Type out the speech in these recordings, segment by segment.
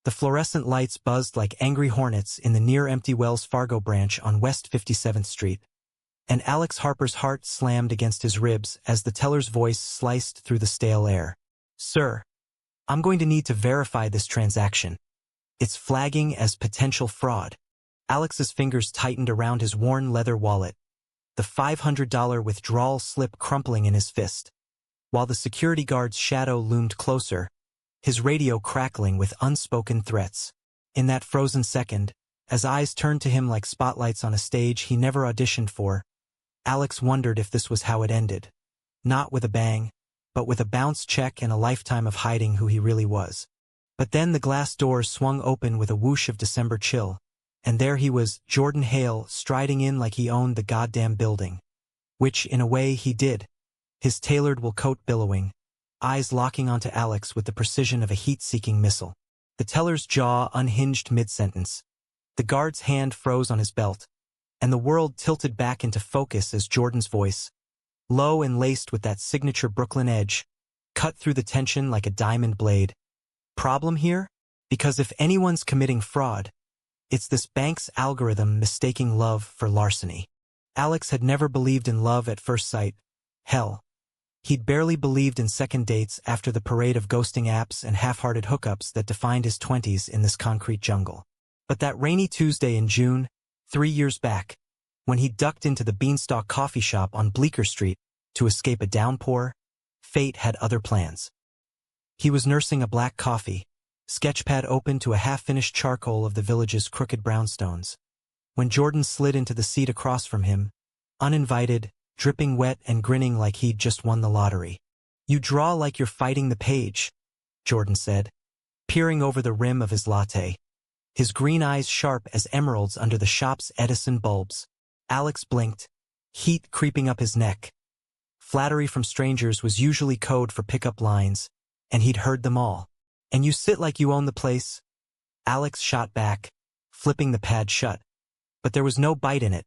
The fluorescent lights buzzed like angry hornets in the near-empty Wells Fargo branch on West 57th Street. And Alex Harper's heart slammed against his ribs as the teller's voice sliced through the stale air. "Sir, I'm going to need to verify this transaction. It's flagging as potential fraud." Alex's fingers tightened around his worn leather wallet, the $500 withdrawal slip crumpling in his fist. While the security guard's shadow loomed closer, his radio crackling with unspoken threats. In that frozen second, as eyes turned to him like spotlights on a stage he never auditioned for, Alex wondered if this was how it ended. Not with a bang, but with a bounce check and a lifetime of hiding who he really was. But then the glass doors swung open with a whoosh of December chill, and there he was, Jordan Hale, striding in like he owned the goddamn building. Which, in a way, he did. His tailored wool coat billowing, eyes locking onto Alex with the precision of a heat-seeking missile. The teller's jaw unhinged mid-sentence. The guard's hand froze on his belt, and the world tilted back into focus as Jordan's voice, low and laced with that signature Brooklyn edge, cut through the tension like a diamond blade. Problem here? Because if anyone's committing fraud, it's this bank's algorithm mistaking love for larceny. Alex had never believed in love at first sight. Hell, he'd barely believed in second dates after the parade of ghosting apps and half-hearted hookups that defined his 20s in this concrete jungle. But that rainy Tuesday in June, 3 years back, when he ducked into the Beanstalk coffee shop on Bleecker Street to escape a downpour, fate had other plans. He was nursing a black coffee, sketchpad open to a half-finished charcoal of the village's crooked brownstones, when Jordan slid into the seat across from him, uninvited, dripping wet and grinning like he'd just won the lottery. "You draw like you're fighting the page," Jordan said, peering over the rim of his latte, his green eyes sharp as emeralds under the shop's Edison bulbs. Alex blinked, heat creeping up his neck. Flattery from strangers was usually code for pickup lines, and he'd heard them all. "And you sit like you own the place?" Alex shot back, flipping the pad shut. But there was no bite in it,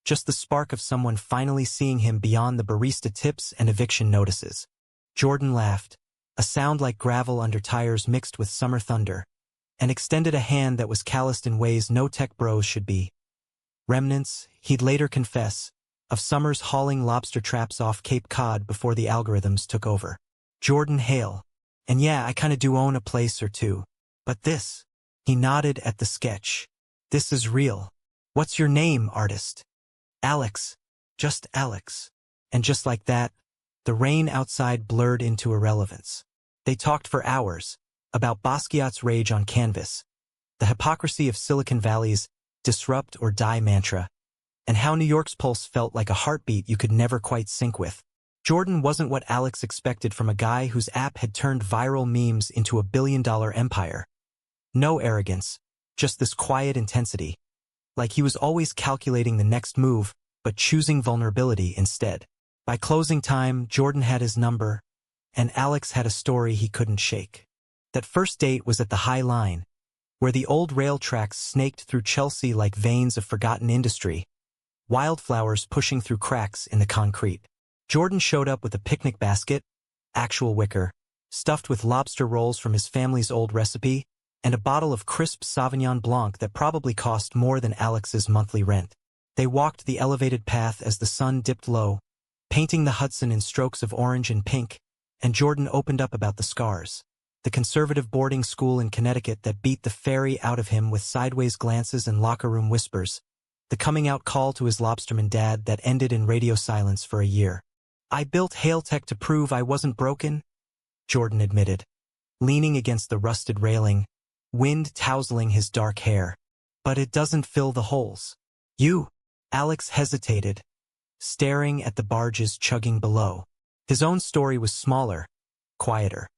just the spark of someone finally seeing him beyond the barista tips and eviction notices. Jordan laughed, a sound like gravel under tires mixed with summer thunder, and extended a hand that was calloused in ways no tech bros should be. Remnants, he'd later confess, of summers hauling lobster traps off Cape Cod before the algorithms took over. Jordan Hale. "And yeah, I kinda do own a place or two. But this," he nodded at the sketch, "this is real. What's your name, artist?" "Alex. Just Alex." And just like that, the rain outside blurred into irrelevance. They talked for hours, about Basquiat's rage on canvas, the hypocrisy of Silicon Valley's disrupt or die mantra, and how New York's pulse felt like a heartbeat you could never quite sync with. Jordan wasn't what Alex expected from a guy whose app had turned viral memes into a billion-dollar empire. No arrogance, just this quiet intensity, like he was always calculating the next move, but choosing vulnerability instead. By closing time, Jordan had his number, and Alex had a story he couldn't shake. That first date was at the High Line, where the old rail tracks snaked through Chelsea like veins of forgotten industry, wildflowers pushing through cracks in the concrete. Jordan showed up with a picnic basket, actual wicker, stuffed with lobster rolls from his family's old recipe, and a bottle of crisp Sauvignon Blanc that probably cost more than Alex's monthly rent. They walked the elevated path as the sun dipped low, painting the Hudson in strokes of orange and pink, and Jordan opened up about the scars. The conservative boarding school in Connecticut that beat the fairy out of him with sideways glances and locker room whispers. The coming-out call to his lobsterman dad that ended in radio silence for a year. "I built Hale Tech to prove I wasn't broken," Jordan admitted, leaning against the rusted railing, wind tousling his dark hair. "But it doesn't fill the holes." "You?" Alex hesitated, staring at the barges chugging below. His own story was smaller, quieter.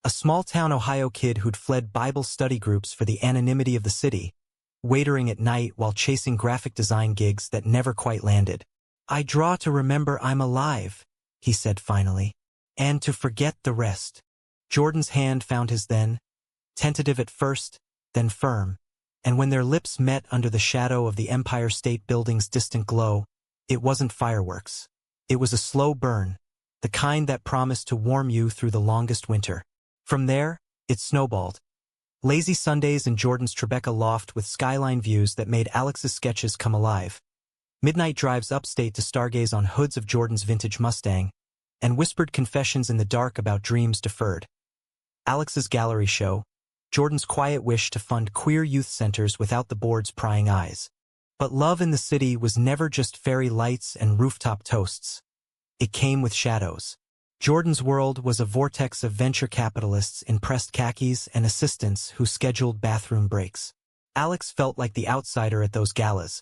A small-town Ohio kid who'd fled Bible study groups for the anonymity of the city, waitering at night while chasing graphic design gigs that never quite landed. "I draw to remember I'm alive," he said finally, "and to forget the rest." Jordan's hand found his then, tentative at first, then firm, and when their lips met under the shadow of the Empire State Building's distant glow, it wasn't fireworks. It was a slow burn, the kind that promised to warm you through the longest winter. From there, it snowballed. Lazy Sundays in Jordan's Tribeca loft with skyline views that made Alex's sketches come alive. Midnight drives upstate to stargaze on hoods of Jordan's vintage Mustang, and whispered confessions in the dark about dreams deferred. Alex's gallery show, Jordan's quiet wish to fund queer youth centers without the board's prying eyes. But love in the city was never just fairy lights and rooftop toasts. It came with shadows. Jordan's world was a vortex of venture capitalists in pressed khakis and assistants who scheduled bathroom breaks. Alex felt like the outsider at those galas,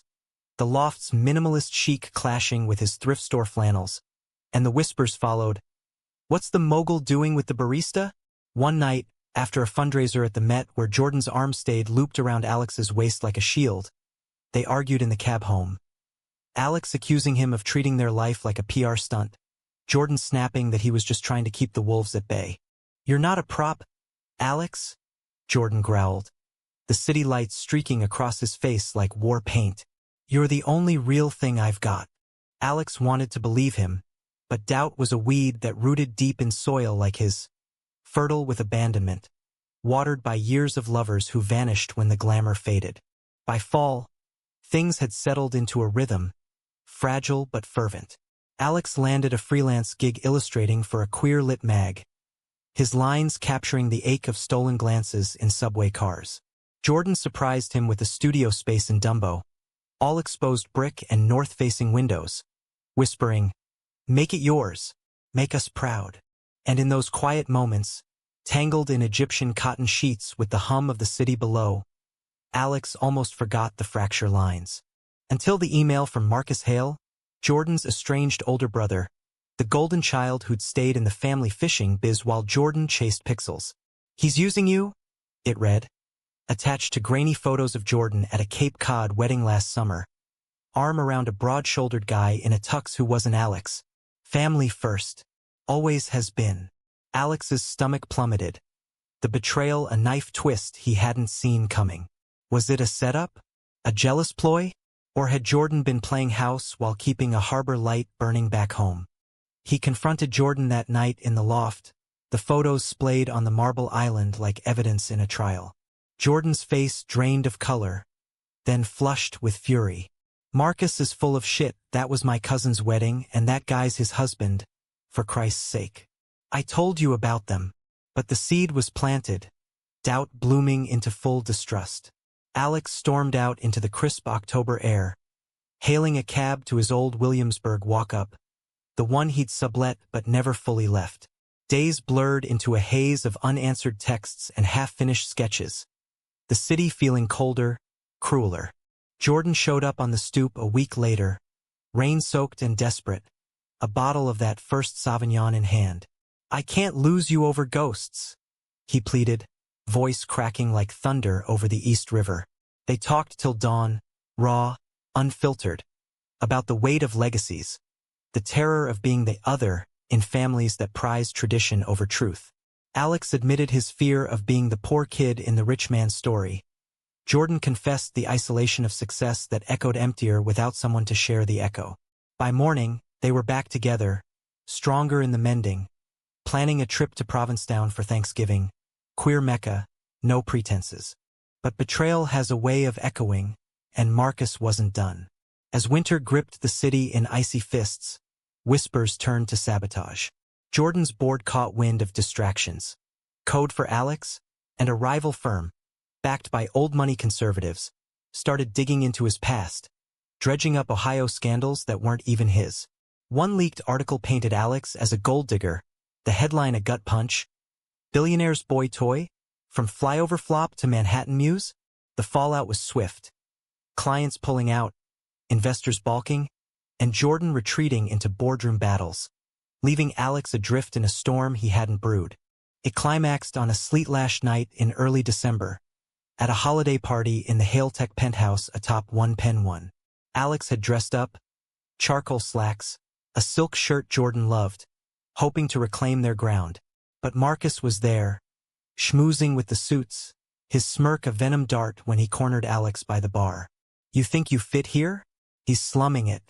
the loft's minimalist chic clashing with his thrift store flannels, and the whispers followed. "What's the mogul doing with the barista?" One night, after a fundraiser at the Met where Jordan's arm stayed looped around Alex's waist like a shield, they argued in the cab home. Alex accusing him of treating their life like a PR stunt, Jordan snapping that he was just trying to keep the wolves at bay. "You're not a prop, Alex," Jordan growled, the city lights streaking across his face like war paint. "You're the only real thing I've got." Alex wanted to believe him, but doubt was a weed that rooted deep in soil like his, fertile with abandonment, watered by years of lovers who vanished when the glamour faded. By fall, things had settled into a rhythm, fragile but fervent. Alex landed a freelance gig illustrating for a queer-lit mag, his lines capturing the ache of stolen glances in subway cars. Jordan surprised him with a studio space in Dumbo, all exposed brick and north-facing windows, whispering, "Make it yours, make us proud." And in those quiet moments, tangled in Egyptian cotton sheets with the hum of the city below, Alex almost forgot the fracture lines. Until the email from Marcus Hale, Jordan's estranged older brother, the golden child who'd stayed in the family fishing biz while Jordan chased pixels. "He's using you," it read, attached to grainy photos of Jordan at a Cape Cod wedding last summer, arm around a broad-shouldered guy in a tux who wasn't Alex. Family first. Always has been. Alex's stomach plummeted. The betrayal a knife twist he hadn't seen coming. Was it a setup? A jealous ploy? Or had Jordan been playing house while keeping a harbor light burning back home? He confronted Jordan that night in the loft, the photos splayed on the marble island like evidence in a trial. Jordan's face drained of color, then flushed with fury. "Marcus is full of shit. That was my cousin's wedding, and that guy's his husband, for Christ's sake. I told you about them." But the seed was planted, doubt blooming into full distrust. Alex stormed out into the crisp October air, hailing a cab to his old Williamsburg walk-up, the one he'd sublet but never fully left. Days blurred into a haze of unanswered texts and half-finished sketches, the city feeling colder, crueler. Jordan showed up on the stoop a week later, rain-soaked and desperate, a bottle of that first Sauvignon in hand. "I can't lose you over ghosts," he pleaded, voice cracking like thunder over the East River. They talked till dawn, raw, unfiltered, about the weight of legacies, the terror of being the other in families that prize tradition over truth. Alex admitted his fear of being the poor kid in the rich man's story. Jordan confessed the isolation of success that echoed emptier without someone to share the echo. By morning, they were back together, stronger in the mending, planning a trip to Provincetown for Thanksgiving, queer Mecca, no pretenses. But betrayal has a way of echoing, and Marcus wasn't done. As winter gripped the city in icy fists, whispers turned to sabotage. Jordan's board caught wind of distractions. Code for Alex, and a rival firm, backed by old money conservatives, started digging into his past, dredging up Ohio scandals that weren't even his. One leaked article painted Alex as a gold digger, the headline a gut punch. Billionaire's boy toy? From flyover flop to Manhattan Muse? The fallout was swift. Clients pulling out, investors balking, and Jordan retreating into boardroom battles, leaving Alex adrift in a storm he hadn't brewed. It climaxed on a sleet-lashed night in early December, at a holiday party in the Hale-Tech penthouse atop One Penn One. Alex had dressed up, charcoal slacks, a silk shirt Jordan loved, hoping to reclaim their ground. But Marcus was there, schmoozing with the suits, his smirk a venom dart when he cornered Alex by the bar. "You think you fit here?" He's slumming it.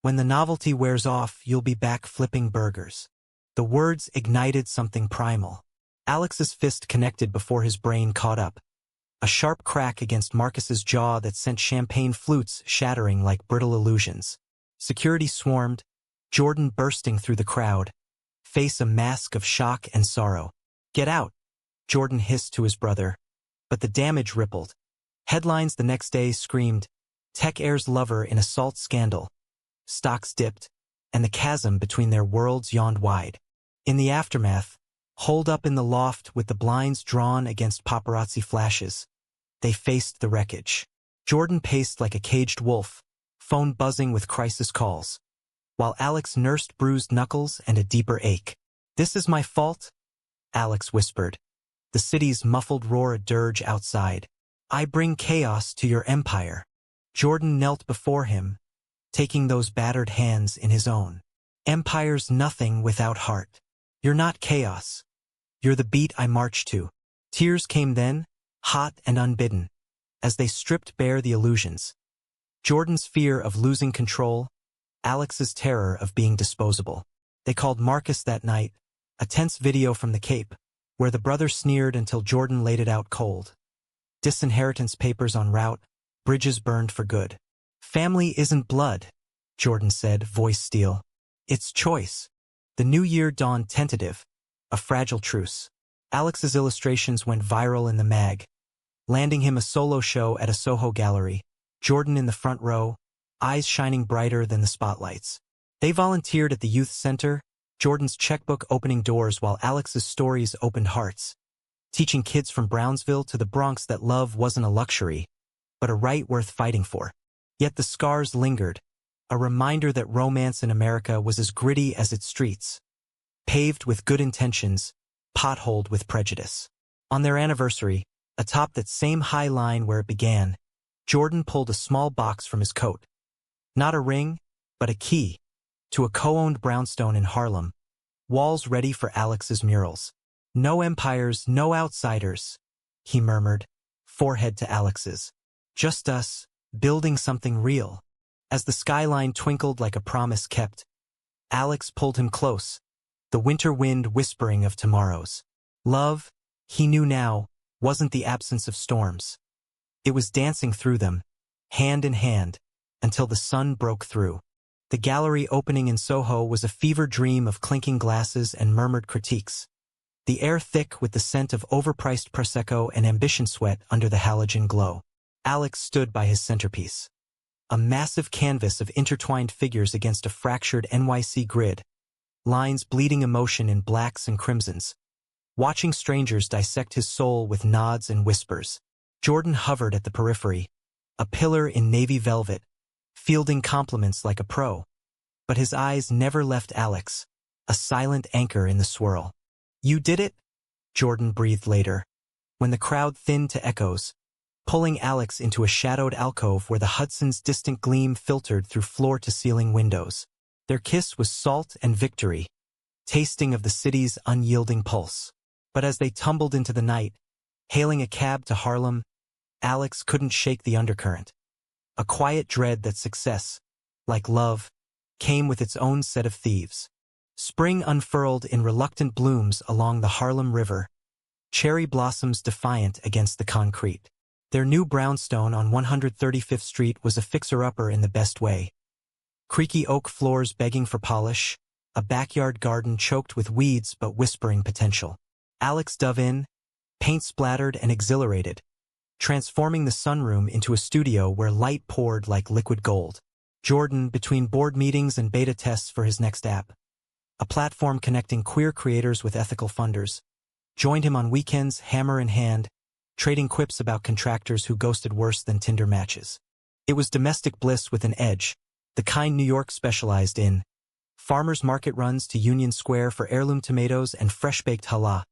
"When the novelty wears off, you'll be back flipping burgers." The words ignited something primal. Alex's fist connected before his brain caught up. a sharp crack against Marcus's jaw that sent champagne flutes shattering like brittle illusions. Security swarmed, Jordan bursting through the crowd, face a mask of shock and sorrow. "Get out," Jordan hissed to his brother. But the damage rippled. Headlines the next day screamed, "Tech heir's lover in assault scandal." Stocks dipped, and the chasm between their worlds yawned wide. In the aftermath, holed up in the loft with the blinds drawn against paparazzi flashes, they faced the wreckage. Jordan paced like a caged wolf, phone buzzing with crisis calls, while Alex nursed bruised knuckles and a deeper ache. "This is my fault?" Alex whispered, the city's muffled roar a dirge outside. "I bring chaos to your empire." Jordan knelt before him, taking those battered hands in his own. "Empire's nothing without heart. You're not chaos. You're the beat I march to." Tears came then, hot and unbidden, as they stripped bare the illusions. Jordan's fear of losing control, Alex's terror of being disposable. They called Marcus that night, a tense video from the Cape, where the brother sneered until Jordan laid it out cold. Disinheritance papers en route, bridges burned for good. "Family isn't blood," Jordan said, voice steel. "It's choice." The new year dawned tentative, a fragile truce. Alex's illustrations went viral in the mag, landing him a solo show at a Soho gallery, Jordan in the front row, eyes shining brighter than the spotlights. They volunteered at the youth center, Jordan's checkbook opening doors while Alex's stories opened hearts, teaching kids from Brownsville to the Bronx that love wasn't a luxury, but a right worth fighting for. Yet the scars lingered, a reminder that romance in America was as gritty as its streets, paved with good intentions, potholed with prejudice. On their anniversary, atop that same high line where it began, Jordan pulled a small box from his coat. Not a ring, but a key, to a co-owned brownstone in Harlem, walls ready for Alex's murals. "No empires, no outsiders," he murmured, forehead to Alex's. "Just us, building something real." As the skyline twinkled like a promise kept, Alex pulled him close, the winter wind whispering of tomorrows. Love, he knew now, wasn't the absence of storms. It was dancing through them, hand in hand, until the sun broke through. The gallery opening in Soho was a fever dream of clinking glasses and murmured critiques, the air thick with the scent of overpriced Prosecco and ambition sweat under the halogen glow. Alex stood by his centerpiece, a massive canvas of intertwined figures against a fractured NYC grid, lines bleeding emotion in blacks and crimsons, watching strangers dissect his soul with nods and whispers. Jordan hovered at the periphery, a pillar in navy velvet, fielding compliments like a pro. But his eyes never left Alex, a silent anchor in the swirl. "You did it?" Jordan breathed later, when the crowd thinned to echoes, pulling Alex into a shadowed alcove where the Hudson's distant gleam filtered through floor-to-ceiling windows. Their kiss was salt and victory, tasting of the city's unyielding pulse. But as they tumbled into the night, hailing a cab to Harlem, Alex couldn't shake the undercurrent. A quiet dread that success, like love, came with its own set of thieves. Spring unfurled in reluctant blooms along the Harlem River, cherry blossoms defiant against the concrete. Their new brownstone on 135th Street was a fixer-upper in the best way. Creaky oak floors begging for polish, a backyard garden choked with weeds but whispering potential. Alex dove in, paint-splattered and exhilarated, transforming the sunroom into a studio where light poured like liquid gold. Jordan, between board meetings and beta tests for his next app, a platform connecting queer creators with ethical funders, joined him on weekends hammer in hand, trading quips about contractors who ghosted worse than Tinder matches. It was domestic bliss with an edge, the kind New York specialized in. Farmers market runs to Union Square for heirloom tomatoes and fresh-baked challah.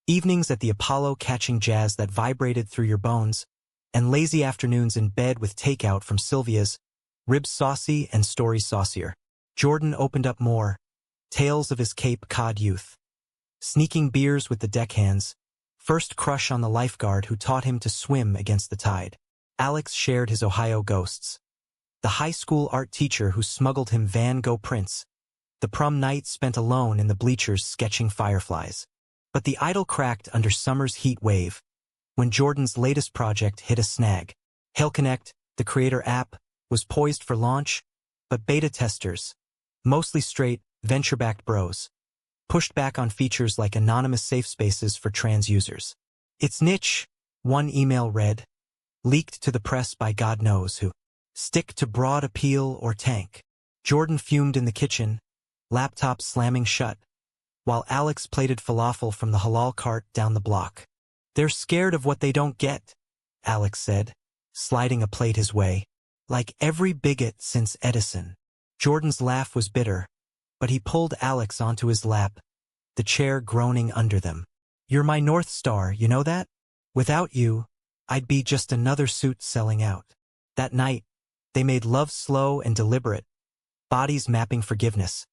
Evenings at the Apollo catching jazz that vibrated through your bones, and lazy afternoons in bed with takeout from Sylvia's, ribs saucy and stories saucier. Jordan opened up more, tales of his Cape Cod youth. Sneaking beers with the deckhands, first crush on the lifeguard who taught him to swim against the tide. Alex shared his Ohio ghosts. The high school art teacher who smuggled him Van Gogh prints. The prom night spent alone in the bleachers sketching fireflies. But the idol cracked under summer's heat wave, when Jordan's latest project hit a snag. HailConnect, the creator app, was poised for launch, but beta testers, mostly straight, venture-backed bros, pushed back on features like anonymous safe spaces for trans users. Its niche, one email read, leaked to the press by God knows who. Stick to broad appeal or tank. Jordan fumed in the kitchen, laptop slamming shut, while Alex plated falafel from the halal cart down the block. They're scared of what they don't get, Alex said, sliding a plate his way. Like every bigot since Edison. Jordan's laugh was bitter, but he pulled Alex onto his lap, the chair groaning under them. You're my North Star, you know that? Without you, I'd be just another suit selling out. That night, they made love slow and deliberate, bodies mapping forgiveness,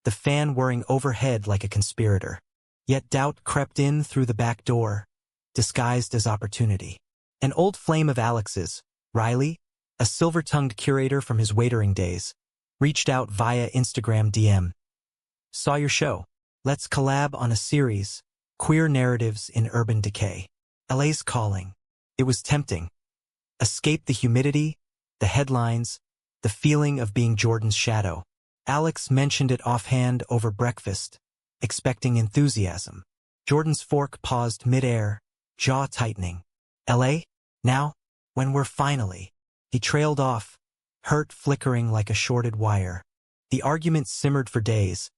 the fan whirring overhead like a conspirator. Yet doubt crept in through the back door, disguised as opportunity. An old flame of Alex's, Riley, a silver-tongued curator from his waitering days, reached out via Instagram DM. Saw your show. Let's collab on a series, Queer Narratives in Urban Decay. LA's calling. It was tempting. Escape the humidity, the headlines, the feeling of being Jordan's shadow. Alex mentioned it offhand over breakfast, expecting enthusiasm. Jordan's fork paused mid-air, jaw tightening. LA? Now? When we're finally... He trailed off, hurt flickering like a shorted wire. The argument simmered for days,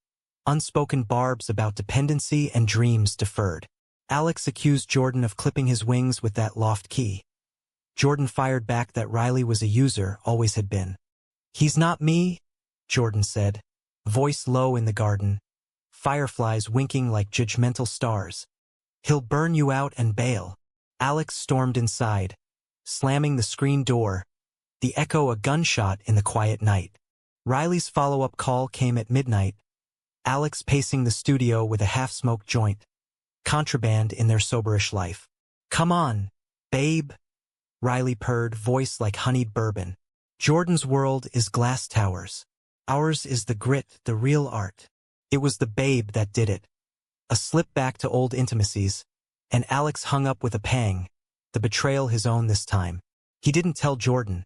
unspoken barbs about dependency and dreams deferred. Alex accused Jordan of clipping his wings with that loft key. Jordan fired back that Riley was a user, always had been. He's not me, Jordan said, voice low in the garden, fireflies winking like judgmental stars. He'll burn you out and bail. Alex stormed inside, slamming the screen door, the echo a gunshot in the quiet night. Riley's follow-up call came at midnight, Alex pacing the studio with a half-smoked joint, contraband in their soberish life. Come on, babe, Riley purred, voice like honeyed bourbon. Jordan's world is glass towers. Ours is the grit, the real art. It was the babe that did it. A slip back to old intimacies, and Alex hung up with a pang, the betrayal his own this time. He didn't tell Jordan,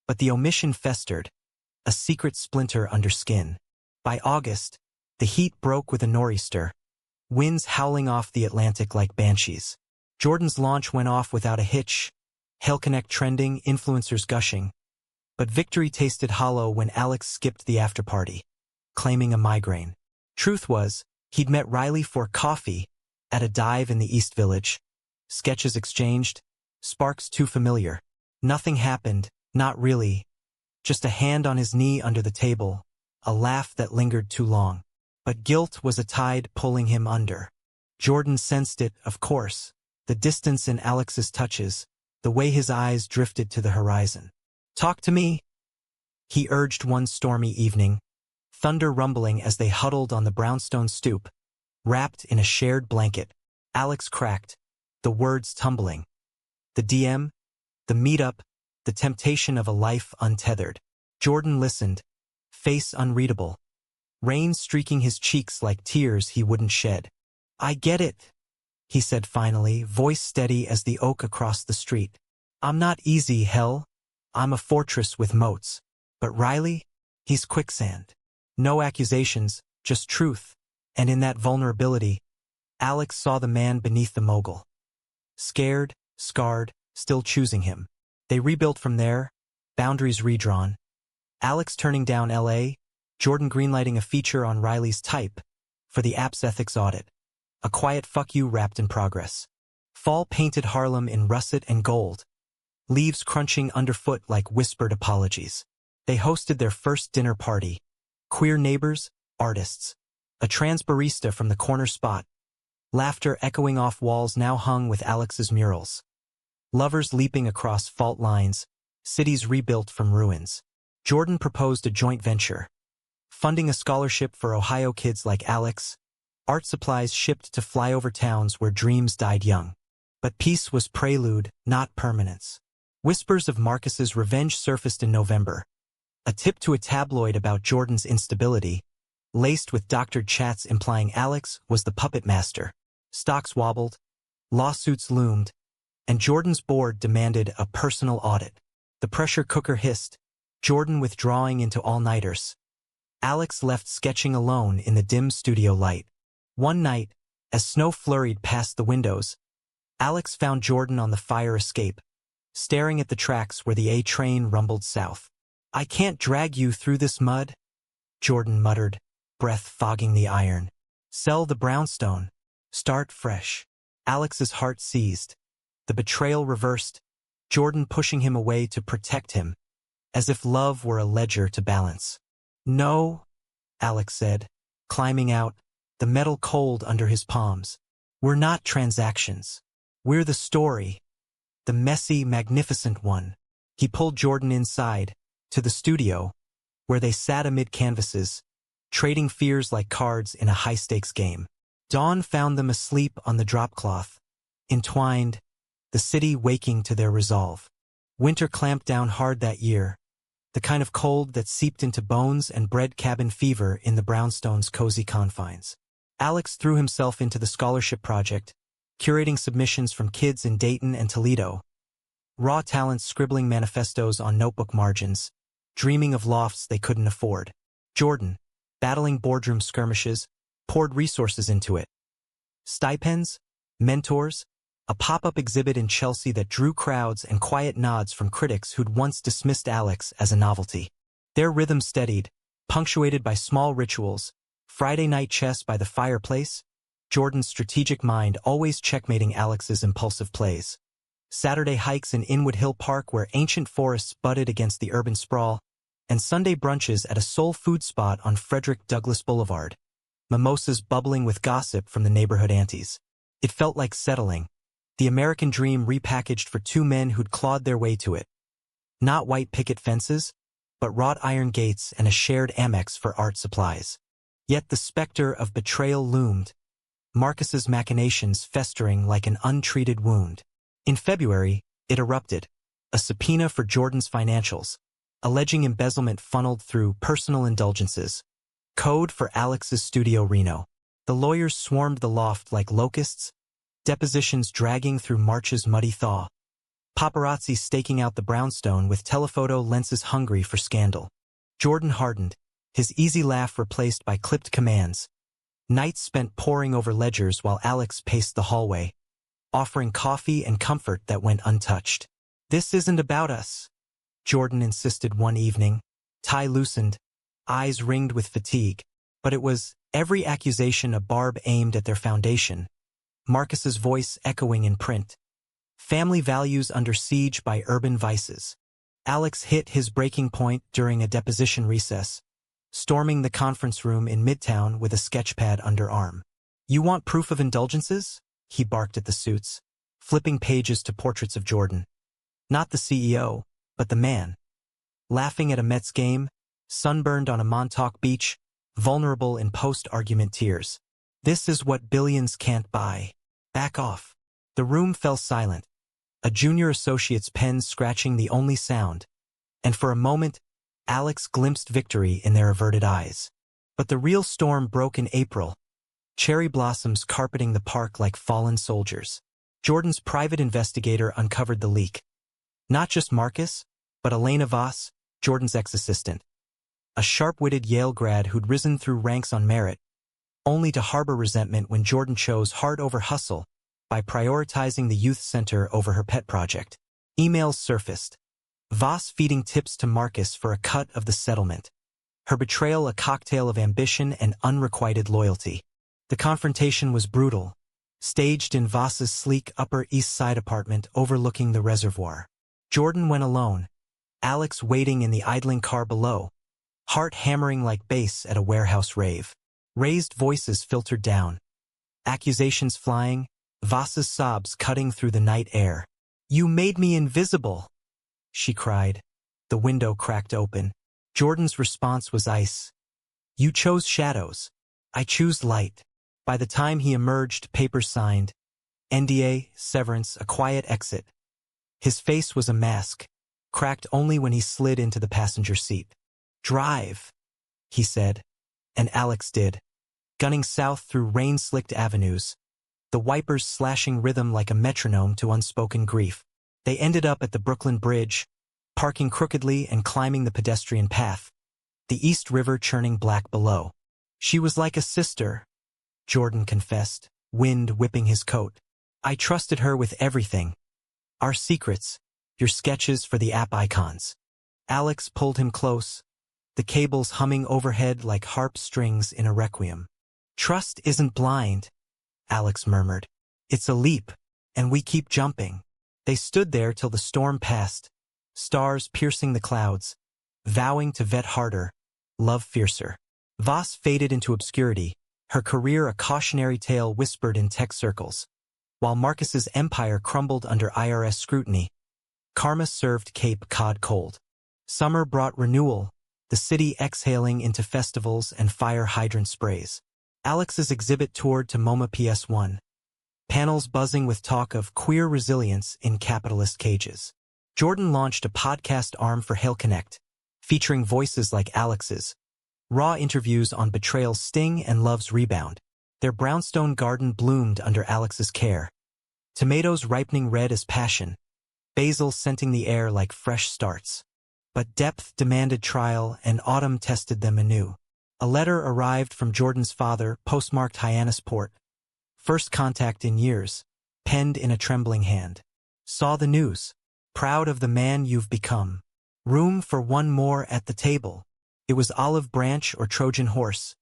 but the omission festered, a secret splinter under skin. By August, the heat broke with a nor'easter, winds howling off the Atlantic like banshees. Jordan's launch went off without a hitch, HailConnect trending, influencers gushing. But victory tasted hollow when Alex skipped the after-party, claiming a migraine. Truth was, he'd met Riley for coffee at a dive in the East Village. Sketches exchanged, sparks too familiar. Nothing happened, not really. Just a hand on his knee under the table, a laugh that lingered too long. But guilt was a tide pulling him under. Jordan sensed it, of course, the distance in Alex's touches, the way his eyes drifted to the horizon. Talk to me, he urged one stormy evening, thunder rumbling as they huddled on the brownstone stoop, wrapped in a shared blanket. Alex cracked, the words tumbling. The DM, the meetup, the temptation of a life untethered. Jordan listened, face unreadable, rain streaking his cheeks like tears he wouldn't shed. I get it, he said finally, voice steady as the oak across the street. I'm not easy, hell. I'm a fortress with moats. But Riley? He's quicksand. No accusations, just truth. And in that vulnerability, Alex saw the man beneath the mogul. Scared, scarred, still choosing him. They rebuilt from there, boundaries redrawn. Alex turning down LA, Jordan greenlighting a feature on Riley's type for the app's ethics audit. A quiet fuck you wrapped in progress. Fall painted Harlem in russet and gold, leaves crunching underfoot like whispered apologies. They hosted their first dinner party. Queer neighbors, artists. A trans barista from the corner spot. Laughter echoing off walls now hung with Alex's murals. Lovers leaping across fault lines, cities rebuilt from ruins. Jordan proposed a joint venture. Funding a scholarship for Ohio kids like Alex, art supplies shipped to flyover towns where dreams died young. But peace was prelude, not permanence. Whispers of Marcus's revenge surfaced in November. A tip to a tabloid about Jordan's instability, laced with doctored chats implying Alex was the puppet master. Stocks wobbled, lawsuits loomed, and Jordan's board demanded a personal audit. The pressure cooker hissed, Jordan withdrawing into all-nighters. Alex left sketching alone in the dim studio light. One night, as snow flurried past the windows, Alex found Jordan on the fire escape, staring at the tracks where the A train rumbled south. "I can't drag you through this mud," Jordan muttered, breath fogging the iron. "Sell the brownstone. Start fresh." Alex's heart seized. The betrayal reversed, Jordan pushing him away to protect him, as if love were a ledger to balance. "No," Alex said, climbing out, the metal cold under his palms. "We're not transactions. We're the story. The messy, magnificent one." He pulled Jordan inside, to the studio, where they sat amid canvases, trading fears like cards in a high-stakes game. Dawn found them asleep on the dropcloth, entwined, the city waking to their resolve. Winter clamped down hard that year, the kind of cold that seeped into bones and bred cabin fever in the brownstone's cozy confines. Alex threw himself into the scholarship project, curating submissions from kids in Dayton and Toledo, raw talents scribbling manifestos on notebook margins, dreaming of lofts they couldn't afford. Jordan, battling boardroom skirmishes, poured resources into it. Stipends, mentors, a pop-up exhibit in Chelsea that drew crowds and quiet nods from critics who'd once dismissed Alex as a novelty. Their rhythm steadied, punctuated by small rituals, Friday night chess by the fireplace, Jordan's strategic mind always checkmating Alex's impulsive plays. Saturday hikes in Inwood Hill Park where ancient forests butted against the urban sprawl, and Sunday brunches at a soul food spot on Frederick Douglass Boulevard, mimosas bubbling with gossip from the neighborhood aunties. It felt like settling, the American dream repackaged for two men who'd clawed their way to it. Not white picket fences, but wrought iron gates and a shared Amex for art supplies. Yet the specter of betrayal loomed, Marcus's machinations festering like an untreated wound. In February, it erupted, a subpoena for Jordan's financials, alleging embezzlement funneled through personal indulgences, code for Alex's Studio Reno. The lawyers swarmed the loft like locusts, depositions dragging through March's muddy thaw, paparazzi staking out the brownstone with telephoto lenses hungry for scandal. Jordan hardened, his easy laugh replaced by clipped commands. Nights spent poring over ledgers while Alex paced the hallway, offering coffee and comfort that went untouched. "This isn't about us," Jordan insisted one evening, tie loosened, eyes ringed with fatigue. But it was, every accusation a barb aimed at their foundation, Marcus's voice echoing in print. Family values under siege by urban vices. Alex hit his breaking point during a deposition recess, storming the conference room in Midtown with a sketchpad under arm. "You want proof of indulgences?" he barked at the suits, flipping pages to portraits of Jordan. Not the CEO, but the man. Laughing at a Mets game, sunburned on a Montauk beach, vulnerable in post-argument tears. "This is what billions can't buy. Back off." The room fell silent, a junior associate's pen scratching the only sound, and for a moment, Alex glimpsed victory in their averted eyes. But the real storm broke in April, cherry blossoms carpeting the park like fallen soldiers. Jordan's private investigator uncovered the leak. Not just Marcus, but Elena Voss, Jordan's ex-assistant. A sharp-witted Yale grad who'd risen through ranks on merit, only to harbor resentment when Jordan chose hard over hustle by prioritizing the youth center over her pet project. Emails surfaced, Voss feeding tips to Marcus for a cut of the settlement. Her betrayal a cocktail of ambition and unrequited loyalty. The confrontation was brutal, staged in Voss's sleek Upper East Side apartment overlooking the reservoir. Jordan went alone, Alex waiting in the idling car below, heart hammering like bass at a warehouse rave. Raised voices filtered down, accusations flying, Voss's sobs cutting through the night air. "You made me invisible," she cried. The window cracked open. Jordan's response was ice. "You chose shadows. I choose light." By the time he emerged, papers signed, NDA, severance, a quiet exit. His face was a mask, cracked only when he slid into the passenger seat. "Drive," he said, and Alex did, gunning south through rain-slicked avenues, the wipers slashing rhythm like a metronome to unspoken grief. They ended up at the Brooklyn Bridge, parking crookedly and climbing the pedestrian path, the East River churning black below. She was like a sister, Jordan confessed, wind whipping his coat. I trusted her with everything. Our secrets, your sketches for the app icons. Alex pulled him close, the cables humming overhead like harp strings in a requiem. Trust isn't blind, Alex murmured. It's a leap, and we keep jumping. They stood there till the storm passed, stars piercing the clouds, vowing to vet harder, love fiercer. Voss faded into obscurity, her career a cautionary tale whispered in tech circles. While Marcus's empire crumbled under IRS scrutiny, Karma served Cape Cod cold. Summer brought renewal, the city exhaling into festivals and fire hydrant sprays. Alex's exhibit toured to MoMA PS1, panels buzzing with talk of queer resilience in capitalist cages. Jordan launched a podcast arm for Hail Connect, featuring voices like Alex's, raw interviews on betrayal's sting and love's rebound. Their brownstone garden bloomed under Alex's care, tomatoes ripening red as passion, basil scenting the air like fresh starts. But depth demanded trial, and autumn tested them anew. A letter arrived from Jordan's father, postmarked Hyannisport. First contact in years, penned in a trembling hand. Saw the news. Proud of the man you've become. Room for one more at the table. It was olive branch or Trojan horse.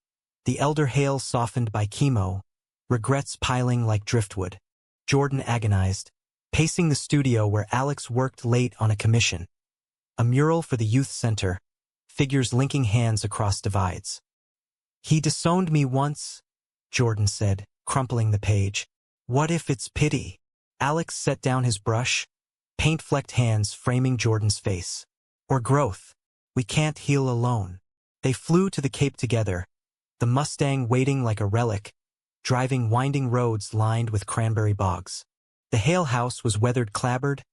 The elder Hale softened by chemo, regrets piling like driftwood. Jordan agonized, pacing the studio where Alex worked late on a commission. A mural for the youth center, figures linking hands across divides. He disowned me once, Jordan said, crumpling the page. What if it's pity? Alex set down his brush, paint-flecked hands framing Jordan's face. Or growth. We can't heal alone. They flew to the Cape together, the Mustang waiting like a relic, driving winding roads lined with cranberry bogs. The Hale house was weathered clapboard,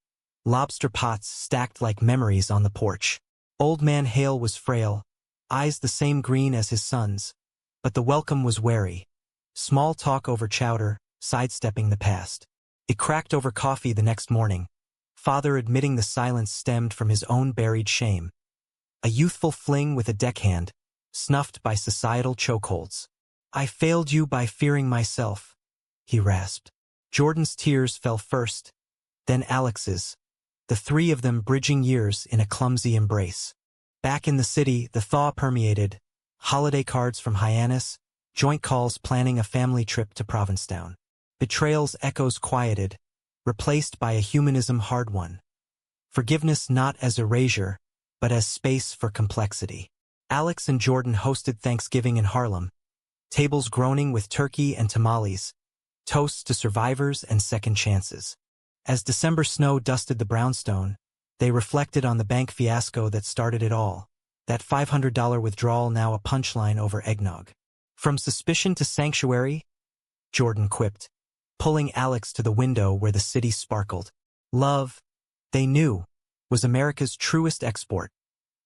lobster pots stacked like memories on the porch. Old man Hale was frail, eyes the same green as his son's, but the welcome was wary. Small talk over chowder, sidestepping the past. It cracked over coffee the next morning, father admitting the silence stemmed from his own buried shame. A youthful fling with a deckhand, snuffed by societal chokeholds. I failed you by fearing myself, he rasped. Jordan's tears fell first, then Alex's, the three of them bridging years in a clumsy embrace. Back in the city, the thaw permeated, holiday cards from Hyannis, joint calls planning a family trip to Provincetown. Betrayal's echoes quieted, replaced by a humanism hard-won. Forgiveness not as erasure, but as space for complexity. Alex and Jordan hosted Thanksgiving in Harlem, tables groaning with turkey and tamales, toasts to survivors and second chances. As December snow dusted the brownstone, they reflected on the bank fiasco that started it all, that $500 withdrawal now a punchline over eggnog. From suspicion to sanctuary, Jordan quipped, pulling Alex to the window where the city sparkled. Love, they knew, was America's truest export.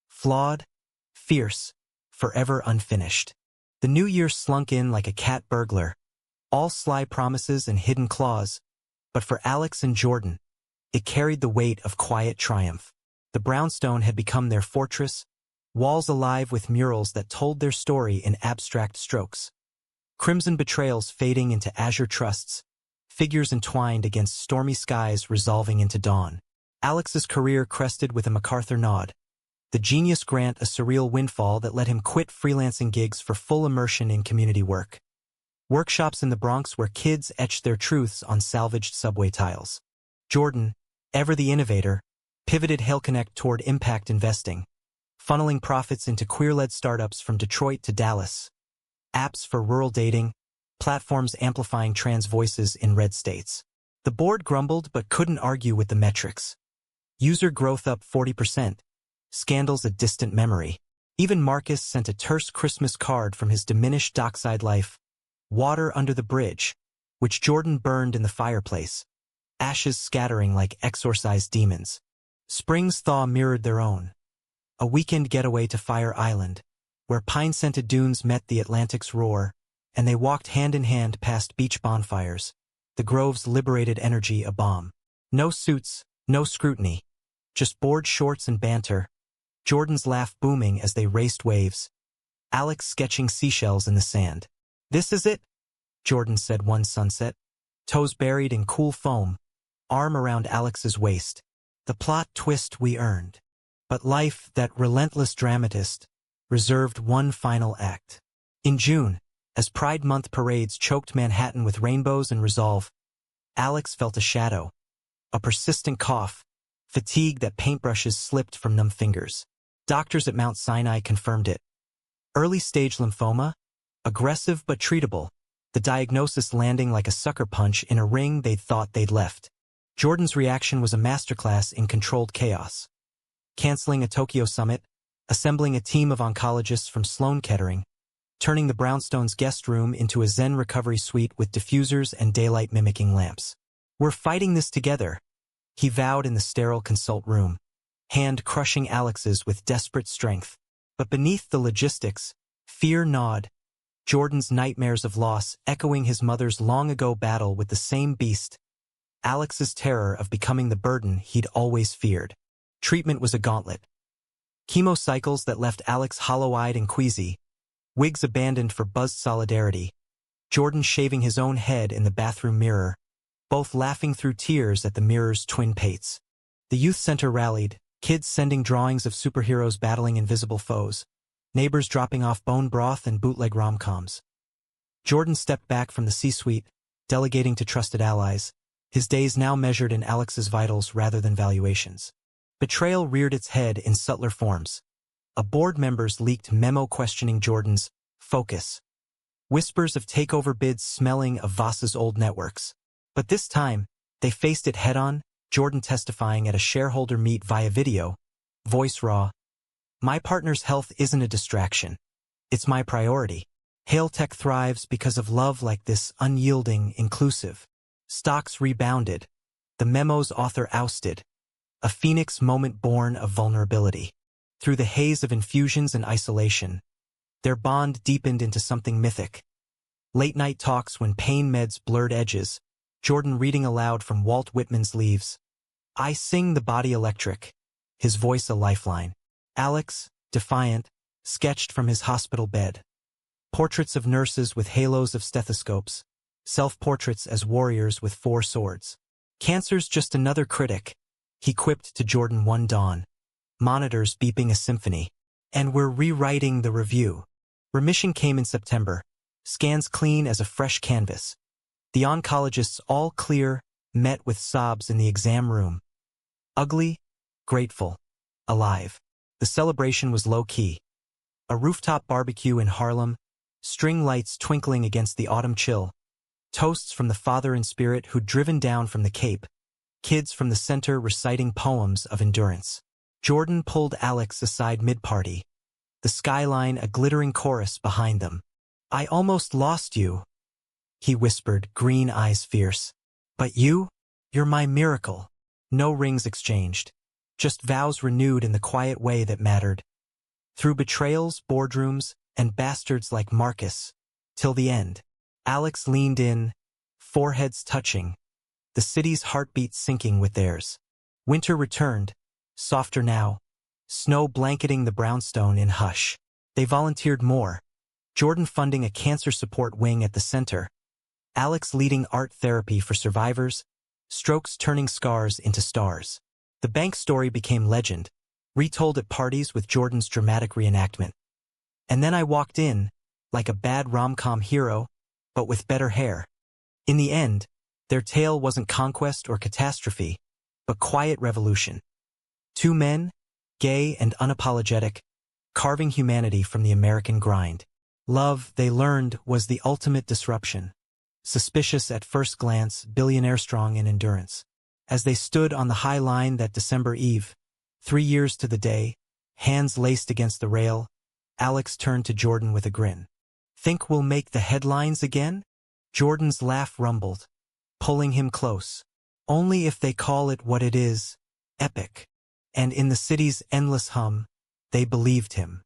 Flawed, fierce, forever unfinished. The new year slunk in like a cat burglar, all sly promises and hidden claws, but for Alex and Jordan, it carried the weight of quiet triumph. The brownstone had become their fortress, walls alive with murals that told their story in abstract strokes. Crimson betrayals fading into azure trusts, figures entwined against stormy skies resolving into dawn. Alex's career crested with a MacArthur nod, the genius grant a surreal windfall that let him quit freelancing gigs for full immersion in community work. Workshops in the Bronx where kids etched their truths on salvaged subway tiles. Jordan, ever the innovator, pivoted Hail Connect toward impact investing, funneling profits into queer-led startups from Detroit to Dallas. Apps for rural dating, platforms amplifying trans voices in red states. The board grumbled but couldn't argue with the metrics. User growth up 40%, scandals a distant memory. Even Marcus sent a terse Christmas card from his diminished dockside life, water under the bridge, which Jordan burned in the fireplace, ashes scattering like exorcised demons. Spring's thaw mirrored their own. A weekend getaway to Fire Island, where pine-scented dunes met the Atlantic's roar, and they walked hand in hand past beach bonfires, the Grove's liberated energy a bomb. No suits, no scrutiny. Just board shorts and banter. Jordan's laugh booming as they raced waves. Alex sketching seashells in the sand. "This is it," Jordan said one sunset. Toes buried in cool foam, arm around Alex's waist. "The plot twist we earned." But life, that relentless dramatist, reserved one final act. In June, as Pride Month parades choked Manhattan with rainbows and resolve, Alex felt a shadow, a persistent cough, fatigue that paintbrushes slipped from numb fingers. Doctors at Mount Sinai confirmed it. Early-stage lymphoma, aggressive but treatable, the diagnosis landing like a sucker punch in a ring they'd thought they'd left. Jordan's reaction was a masterclass in controlled chaos. Canceling a Tokyo summit, assembling a team of oncologists from Sloan Kettering, turning the Brownstones' guest room into a Zen recovery suite with diffusers and daylight-mimicking lamps. "We're fighting this together," he vowed in the sterile consult room, hand crushing Alex's with desperate strength. But beneath the logistics, fear gnawed, Jordan's nightmares of loss echoing his mother's long-ago battle with the same beast, Alex's terror of becoming the burden he'd always feared. Treatment was a gauntlet. Chemo cycles that left Alex hollow-eyed and queasy, wigs abandoned for buzzed solidarity, Jordan shaving his own head in the bathroom mirror, both laughing through tears at the mirror's twin pates. The youth center rallied, kids sending drawings of superheroes battling invisible foes, neighbors dropping off bone broth and bootleg rom-coms. Jordan stepped back from the C-suite, delegating to trusted allies, his days now measured in Alex's vitals rather than valuations. Betrayal reared its head in subtler forms. A board member's leaked memo questioning Jordan's focus. Whispers of takeover bids smelling of Voss's old networks. But this time, they faced it head-on, Jordan testifying at a shareholder meet via video, voice raw. "My partner's health isn't a distraction. It's my priority. Hail Tech thrives because of love like this, unyielding, inclusive." Stocks rebounded. The memo's author ousted. A phoenix moment born of vulnerability. Through the haze of infusions and isolation, their bond deepened into something mythic. Late-night talks when pain meds blurred edges, Jordan reading aloud from Walt Whitman's Leaves. "I sing the body electric," his voice a lifeline. Alex, defiant, sketched from his hospital bed. Portraits of nurses with halos of stethoscopes, self-portraits as warriors with 4 swords. "Cancer's just another critic," he quipped to Jordan one dawn. Monitors beeping a symphony. "And we're rewriting the review." Remission came in September, scans clean as a fresh canvas. The oncologists, all clear, met with sobs in the exam room. Ugly, grateful, alive. The celebration was low-key. A rooftop barbecue in Harlem, string lights twinkling against the autumn chill, toasts from the father in spirit who'd driven down from the Cape, kids from the center reciting poems of endurance. Jordan pulled Alex aside mid-party, the skyline a glittering chorus behind them. "I almost lost you," he whispered, green eyes fierce. "But you're my miracle." No rings exchanged, just vows renewed in the quiet way that mattered. Through betrayals, boardrooms, and bastards like Marcus, till the end. Alex leaned in, foreheads touching, the city's heartbeat syncing with theirs. Winter returned, softer now, snow blanketing the brownstone in hush. They volunteered more, Jordan funding a cancer support wing at the center, Alex leading art therapy for survivors, strokes turning scars into stars. The bank story became legend, retold at parties with Jordan's dramatic reenactment. And then I walked in, like a bad rom-com hero, but with better hair. In the end, their tale wasn't conquest or catastrophe, but quiet revolution. 2 men, gay and unapologetic, carving humanity from the American grind. Love, they learned, was the ultimate disruption. Suspicious at first glance, billionaire strong in endurance. As they stood on the high line that December eve, 3 years to the day, hands laced against the rail, Alex turned to Jordan with a grin. "Think we'll make the headlines again?" Jordan's laugh rumbled, pulling him close. "Only if they call it what it is, epic." And in the city's endless hum, they believed him.